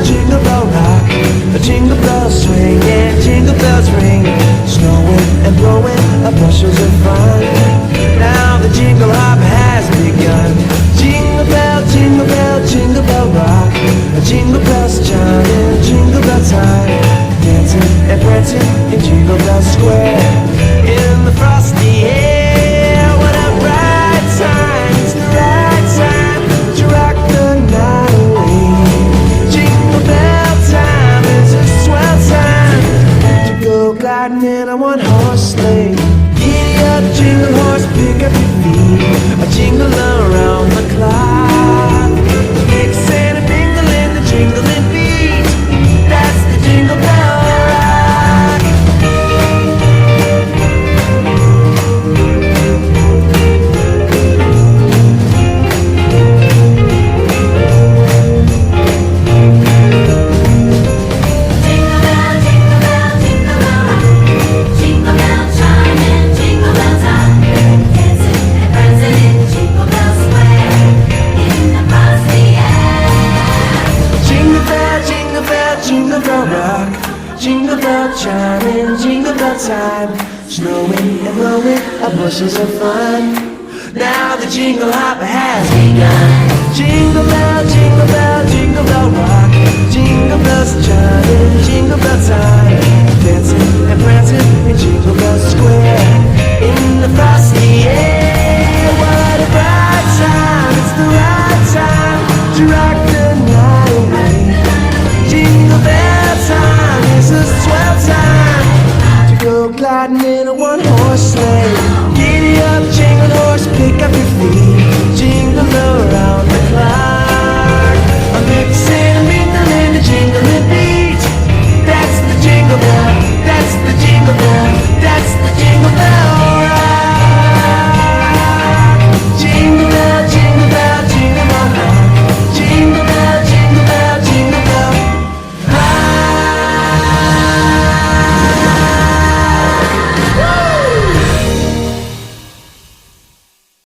jingle bell rock. Jingle bells swing and jingle bells ring. Snowing and blowing bushels of fun. Now the jingle hop has begun. Jingle bell rock. Jingle bells chiming, jingle bell time. Dancing and prancing in Jingle Bell Square. In the frosty air, what a bright time. It's the right time to rock the night away. Jingle bell time is a swell time to go gliding in a one-horse sleigh. Giddy up, jingle horse, pick up your feet. A jingle around the clock. Mix and a mingle in the jingling beat. That's the Jingle Bell Rock. Jingle bell chime and jingle bell time. Dancing and prancing in Jingle Bell Square. In the frosty air. Jingle bell rock. Jingle bell chime jingle bell time. Snowing and blowing bushels of fun. Now the jingle hop has begun. Jingle bell rock. Jingle bells chime jingle bell time. Dancing and prancing in Jingle Bell Square.